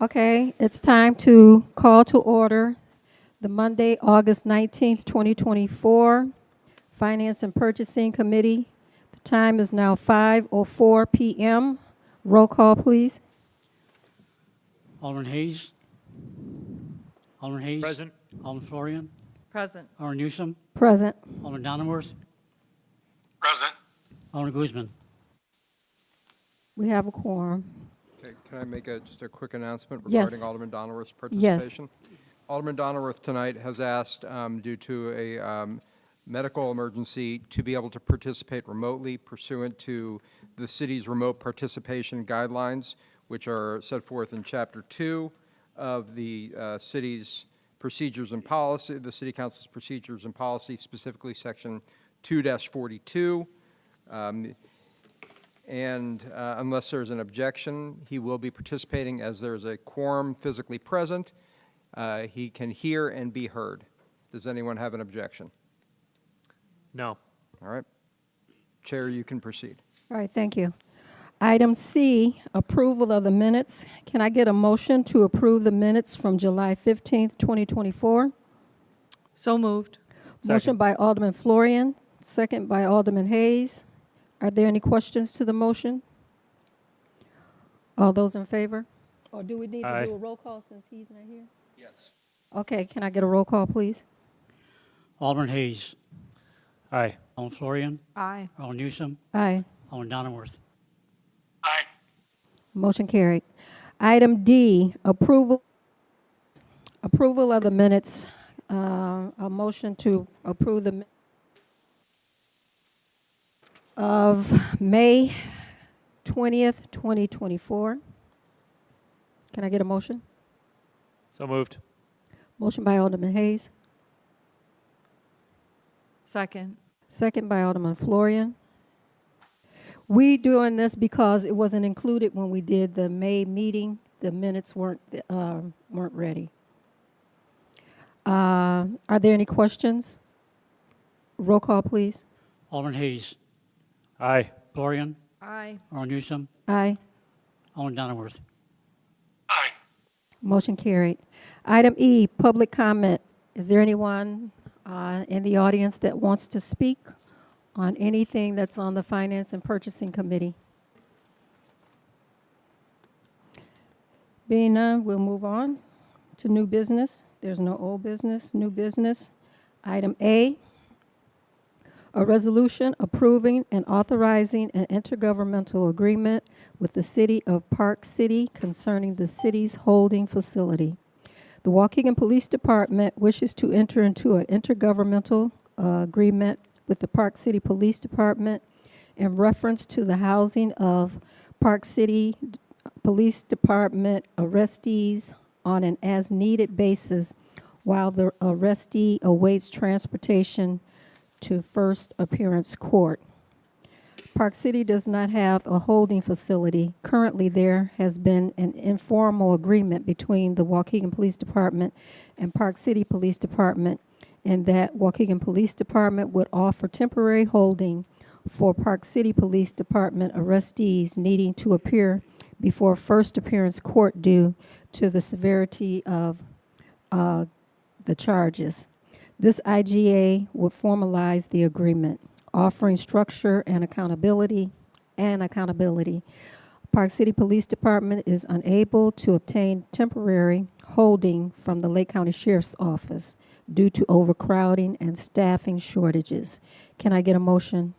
Okay, it's time to call to order the Monday, August 19th, 2024 Finance and Purchasing Committee. The time is now 5:04 p.m. Roll call, please. Alderman Hayes. Alderman Hayes. Present. Alderman Florian. Present. Alderman Newsom. Present. Alderman Donnerworth. Present. Alderman Guzman. We have a quorum. Okay, can I make just a quick announcement Yes. regarding Alderman Donnerworth's Yes. participation? Alderman Donnerworth tonight has asked, due to a medical emergency, to be able to participate remotely pursuant to the city's remote participation guidelines, which are set forth in Chapter 2 of the city's procedures and policy, the City Council's procedures and policy, specifically Section 2-42. And unless there's an objection, he will be participating as there's a quorum physically present. He can hear and be heard. Does anyone have an objection? No. All right. Chair, you can proceed. All right, thank you. Item C, approval of the minutes. Can I get a motion to approve the minutes from July 15th, 2024? So moved. Motion by Alderman Florian, second by Alderman Hayes. Are there any questions to the motion? All those in favor? Or do we need to Aye. do a roll call since he's not here? Yes. Okay, can I get a roll call, please? Alderman Hayes. Aye. Alderman Florian. Aye. Alderman Newsom. Aye. Alderman Donnerworth. Aye. Motion carried. Item D, approval of the minutes. A motion to approve the of May 20th, 2024. Can I get a motion? So moved. Motion by Alderman Hayes, Second. second by Alderman Florian. We doing this because it wasn't included when we did the May meeting. The minutes weren't ready. Are there any questions? Roll call, please. Alderman Hayes. Aye. Florian. Aye. Alderman Newsom. Aye. Alderman Donnerworth. Aye. Motion carried. Item E, public comment. Is there anyone in the audience that wants to speak on anything that's on the Finance and Purchasing Committee? Being none, we'll move on to new business. There's no old business, new business. Item A, a resolution approving and authorizing an intergovernmental agreement with the City of Park City concerning the city's holding facility. The Waukegan Police Department wishes to enter into an intergovernmental agreement with the Park City Police Department in reference to the housing of Park City Police Department arrestees on an as-needed basis while the arrestee awaits transportation to first appearance court. Park City does not have a holding facility. Currently, there has been an informal agreement between the Waukegan Police Department and Park City Police Department, and that Waukegan Police Department would offer temporary holding for Park City Police Department arrestees needing to appear before first appearance court due to the severity of the charges. This IGA would formalize the agreement, offering structure and accountability. Park City Police Department is unable to obtain temporary holding from the Lake County Sheriff's Office due to overcrowding and staffing shortages. Can I get a motion?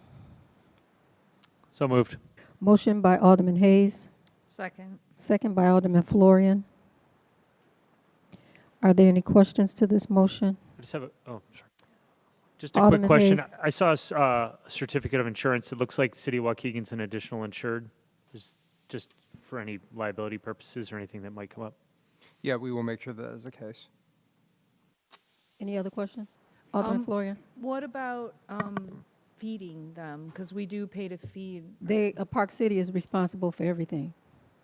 So moved. Motion by Alderman Hayes, Second. second by Alderman Florian. Are there any questions to this motion? I just have a, oh, sorry. Just a Alderman quick question. Hayes. I saw a certificate of insurance. It looks like City of Waukegan's an additional insured. Is just for any liability purposes or anything that might come up. Yeah, we will make sure that is the case. Any other questions? Alderman Florian? What about feeding them? Because we do pay to feed. Park City is responsible for everything.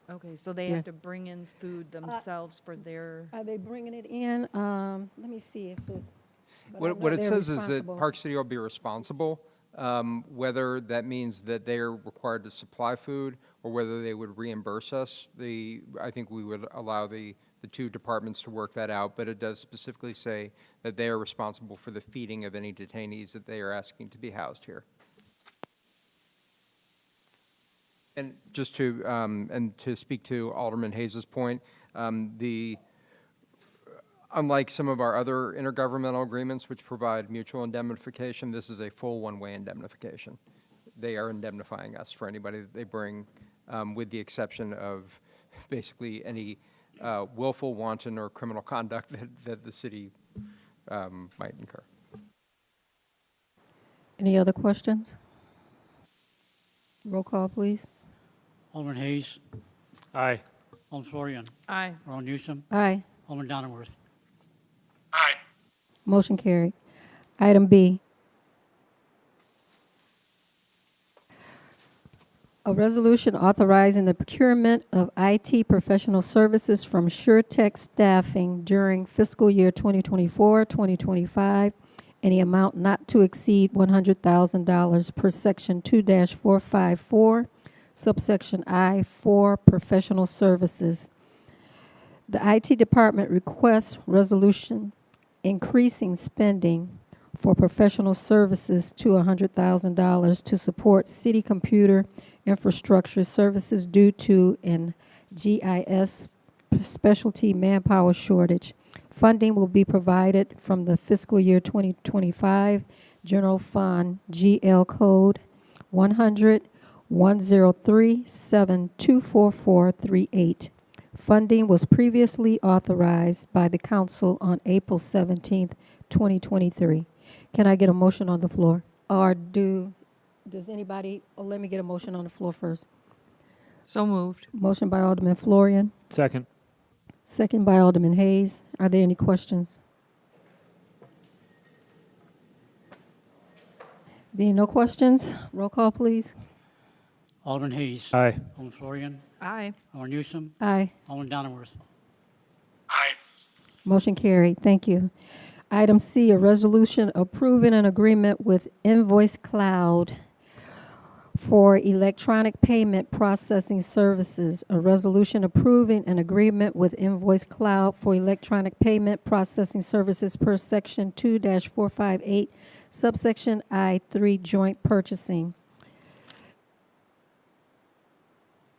Okay, so they Yeah. have to bring in food themselves for their. Are they bringing it in? Let me see if this. What it says is that Park City will be responsible, whether that means that they are required to supply food or whether they would reimburse us. I think we would allow the two departments to work that out, but it does specifically say that they are responsible for the feeding of any detainees that they are asking to be housed here. And just to speak to Alderman Hayes's point, unlike some of our other intergovernmental agreements which provide mutual indemnification, this is a full one-way indemnification. They are indemnifying us for anybody that they bring, with the exception of basically any willful, wanton, or criminal conduct that the city might incur. Any other questions? Roll call, please. Alderman Hayes. Aye. Alderman Florian. Aye. Alderman Newsom. Aye. Alderman Donnerworth. Motion carried. Item B. A resolution authorizing the procurement of IT professional services from SureTech Staffing during fiscal year 2024, 2025, in the amount not to exceed $100,000 per section 2-454, subsection I, for professional services. The IT department requests resolution increasing spending for professional services to $100,000 to support city computer infrastructure services due to an GIS specialty manpower shortage. Funding will be provided from the fiscal year 2025 General Fund GL Code 100-103-7244438. Funding was previously authorized by the council on April 17th, 2023. Can I get a motion on the floor? Or does anybody, let me get a motion on the floor first. So moved. Motion by Alderman Florian, Second. second by Alderman Hayes. Are there any questions? Being no questions, roll call, please. Alderman Hayes. Aye. Alderman Florian. Aye. Alderman Newsom. Aye. Alderman Donnerworth. Motion carried. Thank you. Item C, a resolution approving an agreement with Invoice Cloud for electronic payment processing services. A resolution approving an agreement with Invoice Cloud for electronic payment processing services per section 2-458, subsection I3, joint purchasing.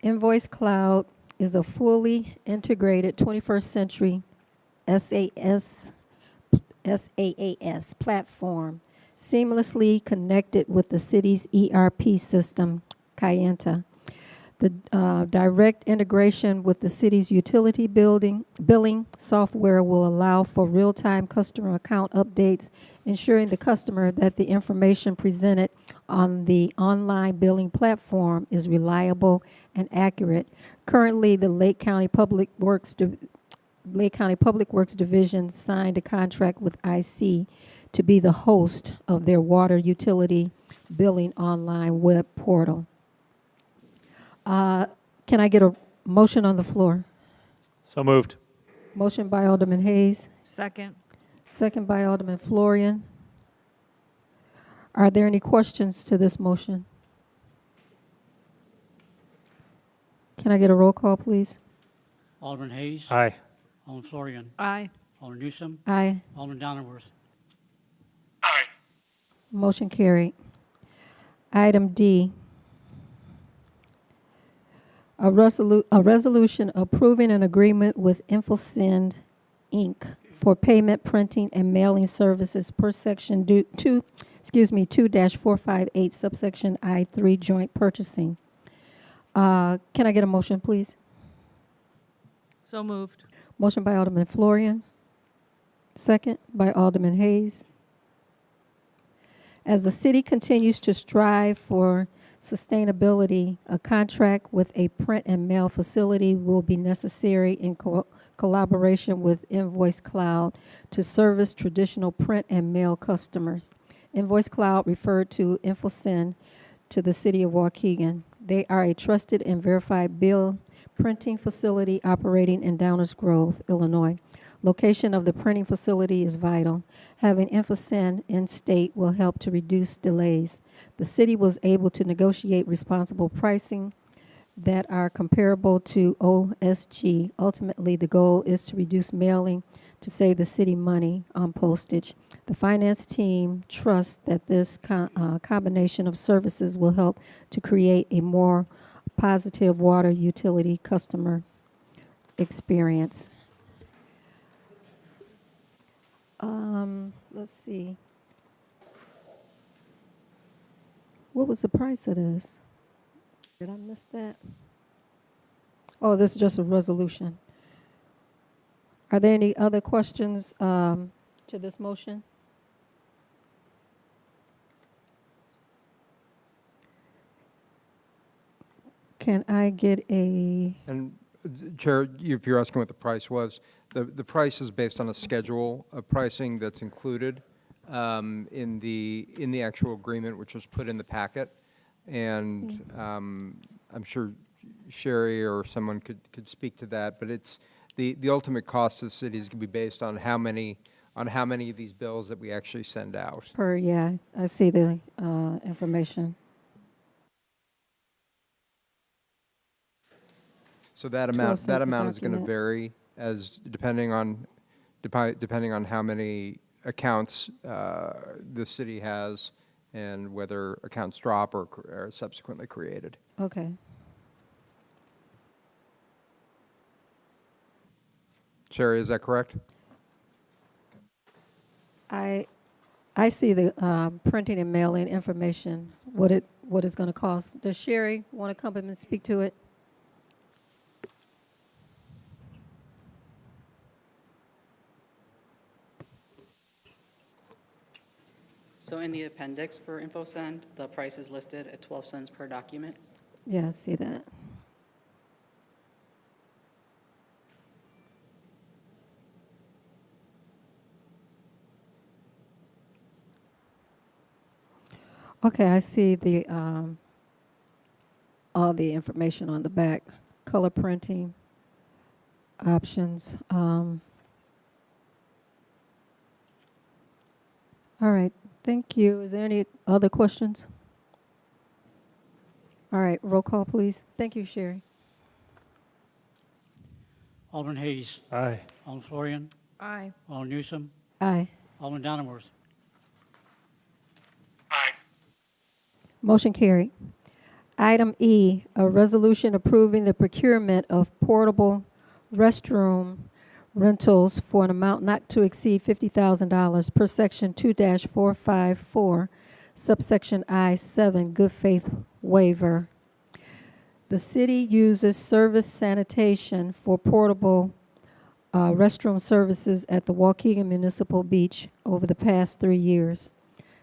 Invoice Cloud is a fully integrated 21st century SaaS platform, seamlessly connected with the city's ERP system, Kayenta. The direct integration with the city's utility billing software will allow for real-time customer account updates, ensuring the customer that the information presented on the online billing platform is reliable and accurate. Currently, the Lake County Public Works Division signed a contract with IC to be the host of their water utility billing online web portal. Can I get a motion on the floor? So moved. Motion by Alderman Hayes, Second. second by Alderman Florian. Are there any questions to this motion? Can I get a roll call, please? Alderman Hayes. Aye. Alderman Florian. Aye. Alderman Newsom. Aye. Alderman Donnerworth. Motion carried. Item D, a resolution approving an agreement with InfoSend, Inc. for payment, printing, and mailing services per section 2-458, subsection I3, joint purchasing. Can I get a motion, please? So moved. Motion by Alderman Florian, second by Alderman Hayes. As the city continues to strive for sustainability, a contract with a print and mail facility will be necessary in collaboration with Invoice Cloud to service traditional print and mail customers. Invoice Cloud referred to InfoSend to the city of Waukegan. They are a trusted and verified bill printing facility operating in Downers Grove, Illinois. Location of the printing facility is vital. Having InfoSend in state will help to reduce delays. The city was able to negotiate responsible pricing that are comparable to OSG. Ultimately, the goal is to reduce mailing to save the city money on postage. The finance team trusts that this combination of services will help to create a more positive water utility customer experience. Let's see. What was the price of this? Did I miss that? Oh, this is just a resolution. Are there any other questions to this motion? Can I get a, And Chair, if you're asking what the price was, the price is based on a schedule of pricing that's included in the actual agreement, which was put in the packet. And I'm sure Sherry or someone could speak to that, but it's, the ultimate cost to the city is going to be based on how many of these bills that we actually send out. yeah, I see the information. So that 12 amount, cent that per amount is going to document. vary as, depending on how many accounts the city has and whether accounts drop or are subsequently created. Okay. Sherry, is that correct? I see the printing and mailing information, what it's going to cost. Does Sherry want to come up and speak to it? So in the appendix for InfoSend, the price is listed at 12 cents per document. Yeah, I see that. Okay, I see the all the information on the back, color printing options. All right, thank you. Is there any other questions? All right, roll call, please. Thank you, Sherry. Alderman Hayes. Aye. Alderman Florian. Aye. Alderman Newsom. Aye. Alderman Donnerworth. Motion carried. Item E, a resolution approving the procurement of portable restroom rentals for an amount not to exceed $50,000 per section 2-454, subsection I-7, good faith waiver. The city uses service sanitation for portable restroom services at the Waukegan Municipal Beach over the past 3 years.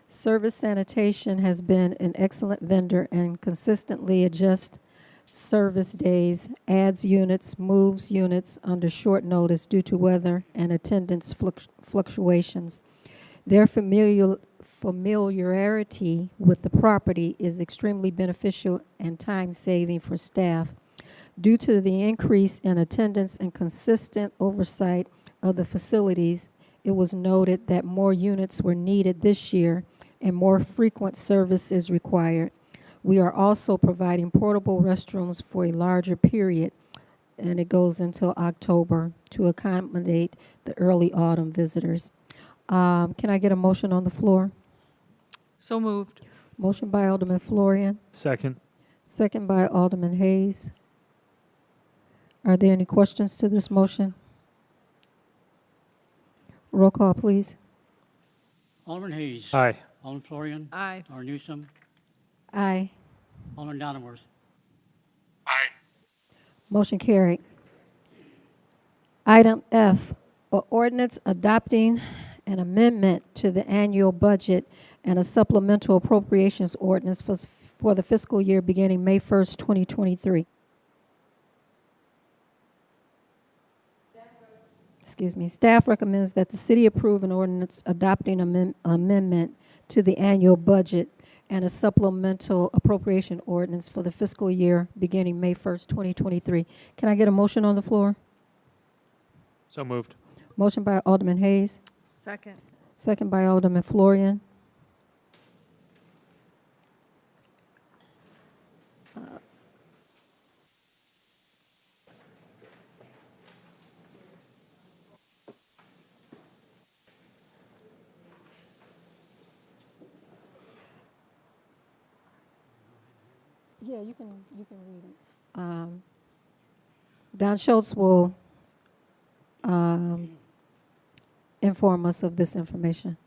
Service Sanitation has been an excellent vendor and consistently adjusts service days, adds units, moves units under short notice due to weather and attendance fluctuations. Their familiarity with the property is extremely beneficial and time-saving for staff. Due to the increase in attendance and consistent oversight of the facilities, it was noted that more units were needed this year and more frequent service is required. We are also providing portable restrooms for a larger period, and it goes until October to accommodate the early autumn visitors. Can I get a motion on the floor? So moved. Motion by Alderman Florian, Second. second by Alderman Hayes. Are there any questions to this motion? Roll call, please. Alderman Hayes. Aye. Alderman Florian. Aye. Alderman Newsom. Aye. Alderman Donnerworth. Motion carried. Item F, ordinance adopting an amendment to the annual budget and a supplemental appropriations ordinance for the fiscal year beginning May 1st, 2023. Excuse me. Staff recommends that the city approve an ordinance adopting amendment to the annual budget and a supplemental appropriation ordinance for the fiscal year beginning May 1st, 2023. Can I get a motion on the floor? So moved. Motion by Alderman Hayes, Second. second by Alderman Florian. Yeah, you can read it. Don Schultz will inform us of this information.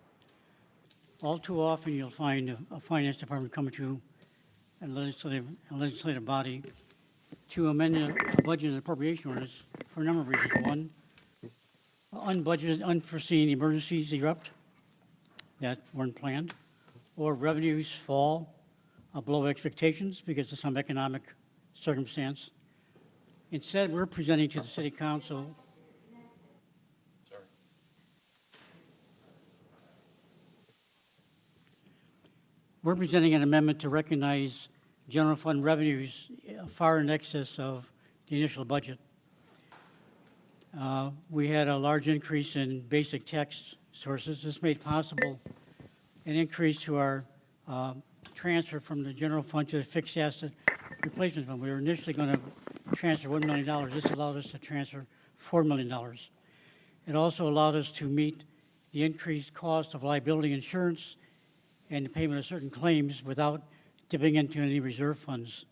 All too often, you'll find a finance department coming to a legislative body to amend a budget and appropriation ordinance for a number of reasons. One, unbudgeted, unforeseen emergencies erupt that weren't planned, or revenues fall below expectations because of some economic circumstance. Instead, we're presenting to the city council We're presenting an amendment to recognize general fund revenues far in excess of the initial budget. We had a large increase in basic tax sources. This made possible an increase to our transfer from the general fund to the fixed asset replacement fund. We were initially going to transfer $1 million. This allowed us to transfer $4 million. It also allowed us to meet the increased cost of liability insurance and the payment of certain claims without dipping into any reserve funds.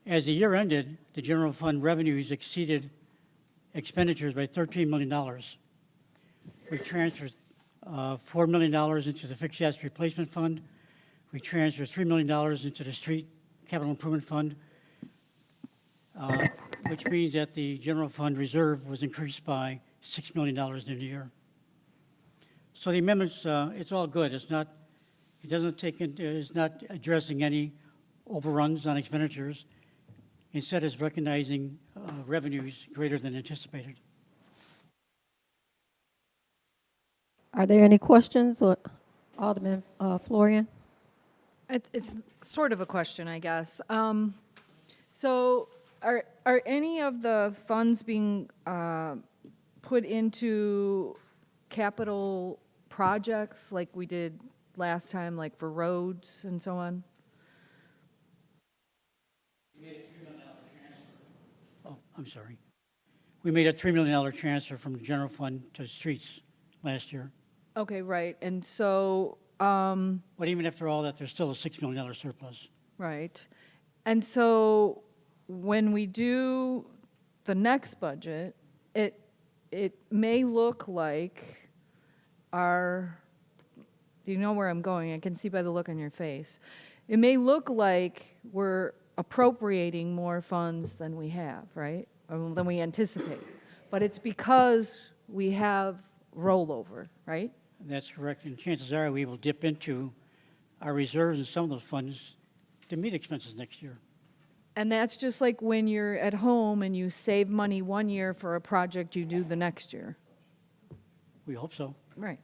As the year ended, the general fund revenues exceeded expenditures by $13 million. We transferred $4 million into the fixed asset replacement fund. We transferred $3 million into the street capital improvement fund, which means that the general fund reserve was increased by $6 million in the year. So the amendments, it's all good. It's not addressing any overruns on expenditures. Instead, it's recognizing revenues greater than anticipated. Are there any questions, or Alderman Florian? It's sort of a question, I guess. So are any of the funds being put into capital projects like we did last time, like for roads and so on? Oh, I'm sorry. We made a $3 million transfer from the general fund to streets last year. Okay, right. And so, But even after all that, there's still a $6 million surplus. right. And so when we do the next budget, it may look like our, do you know where I'm going? I can see by the look on your face. It may look like we're appropriating more funds than we have, right? Or than we anticipate. But it's because we have rollover, right? That's correct, and chances are we will dip into our reserves and some of those funds to meet expenses next year. And that's just like when you're at home and you save money one year for a project you do the next year. We hope so. Right.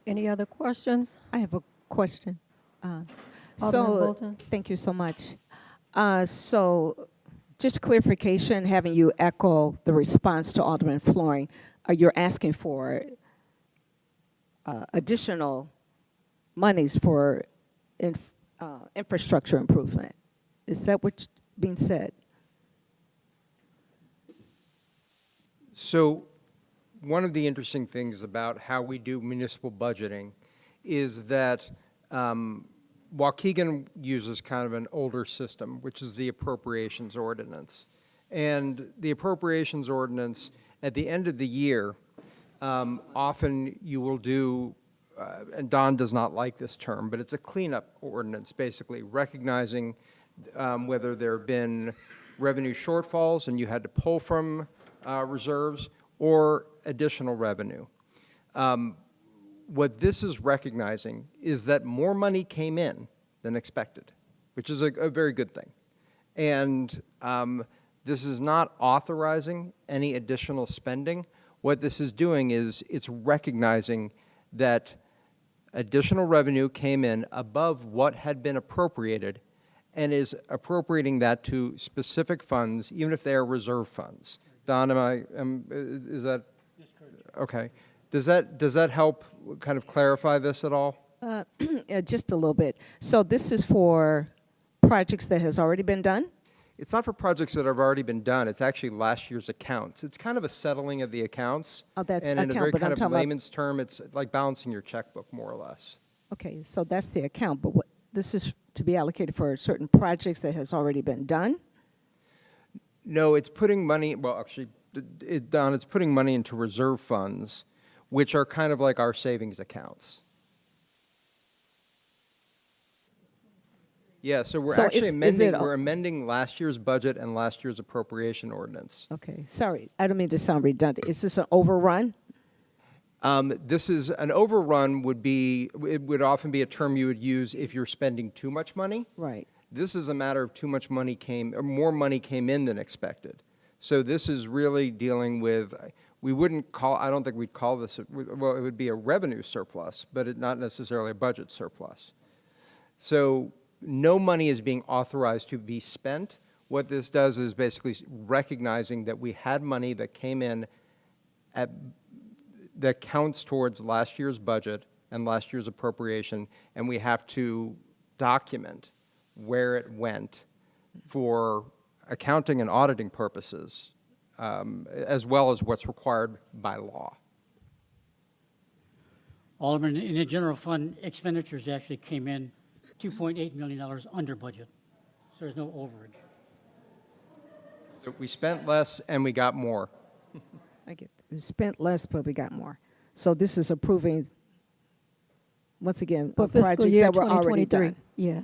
Any other questions? I have a question. Alderman Bolton? Thank you so much. So, just clarification, having you echo the response to Alderman Flooring, you're asking for additional monies for infrastructure improvement. Is that what's being said? So one of the interesting things about how we do municipal budgeting is that Waukegan uses kind of an older system, which is the appropriations ordinance. And the appropriations ordinance, at the end of the year, often you will do, and Don does not like this term, but it's a cleanup ordinance, basically, recognizing whether there have been revenue shortfalls and you had to pull from reserves or additional revenue. What this is recognizing is that more money came in than expected, which is a very good thing. And this is not authorizing any additional spending. What this is doing is it's recognizing that additional revenue came in above what had been appropriated and is appropriating that to specific funds, even if they are reserve funds. Don, is that? Yes, correct. Okay. Does that help kind of clarify this at all? Yeah, just a little bit. So this is for projects that has already been done? It's not for projects that have already been done. It's actually last year's accounts. It's kind of a settling of the accounts. Oh, that's and in account, a very but kind I'm of talking about- layman's term, it's like balancing your checkbook, more or less. Okay, so that's the account, but what, this is to be allocated for certain projects that has already been done? No, it's putting money, well, actually, Don, it's putting money into reserve funds, which are kind of like our savings accounts. Yeah, so we're So actually is it a- we're amending last year's budget and last year's appropriation ordinance. Okay, sorry, I don't mean to sound redundant. Is this an overrun? This is, an overrun it would often be a term you would use if you're spending too much money. Right. This is a matter of too much money or more money came in than expected. So this is really dealing with, I don't think we'd call this, well, it would be a revenue surplus, but not necessarily a budget surplus. So no money is being authorized to be spent. What this does is basically recognizing that we had money that came in that counts towards last year's budget and last year's appropriation, and we have to document where it went for accounting and auditing purposes, as well as what's required by law. Alderman, in the general fund, expenditures actually came in $2.8 million under budget. So there's no overage. So we spent less and we got more. I get, we spent less, but we got more. So this is approving, once again, For of fiscal projects year that were already 2023. done. Yeah,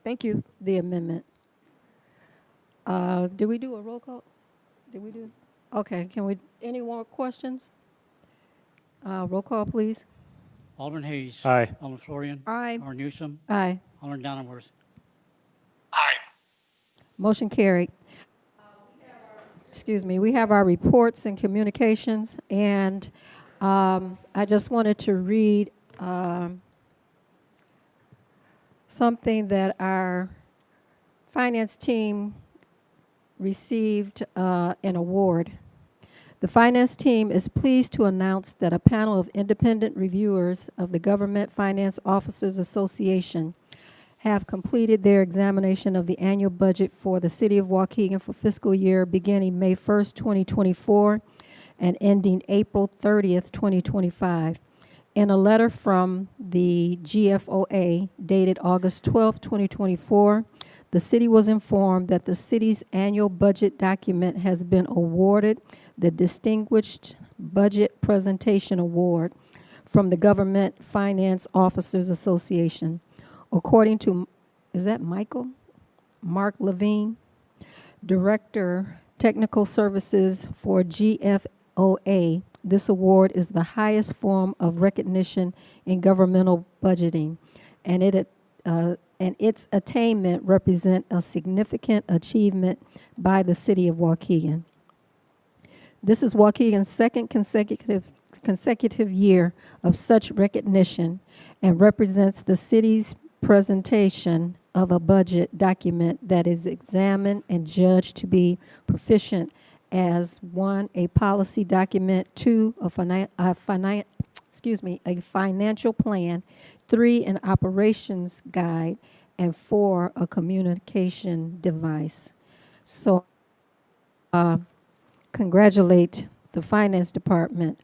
Thank you. the amendment. Did we do a roll call? Did we do? Okay, any more questions? Roll call, please. Alderman Hayes. Aye. Alderman Florian. Aye. Alderman Newsom. Aye. Alderman Donnerworth. Motion carried. Excuse me, we have our reports and communications, and I just wanted to read something that our finance team received an award. The finance team is pleased to announce that a panel of independent reviewers of the Government Finance Officers Association have completed their examination of the annual budget for the City of Waukegan for fiscal year beginning May 1st, 2024, and ending April 30th, 2025. In a letter from the GFOA dated August 12th, 2024, the city was informed that the city's annual budget document has been awarded the Distinguished Budget Presentation Award from the Government Finance Officers Association. According to, is that Michael? Mark Levine, Director, Technical Services for GFOA, this award is the highest form of recognition in governmental budgeting, and its attainment represent a significant achievement by the City of Waukegan. This is Waukegan's second consecutive year of such recognition and represents the city's presentation of a budget document that is examined and judged to be proficient as 1, a policy document, 2, a financial plan, 3, an operations guide, and 4, a communication device. So congratulate the finance department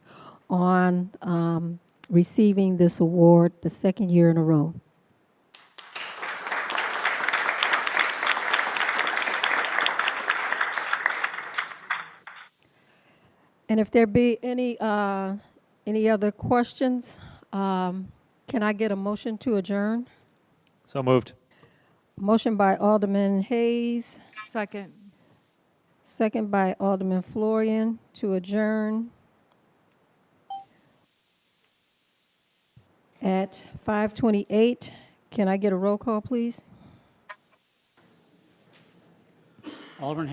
on receiving this award the second year in a row. And if there be any other questions, can I get a motion to adjourn? So moved. Motion by Alderman Hayes, Second. second by Alderman Florian to adjourn at 5:28. Can I get a roll call, please? Alderman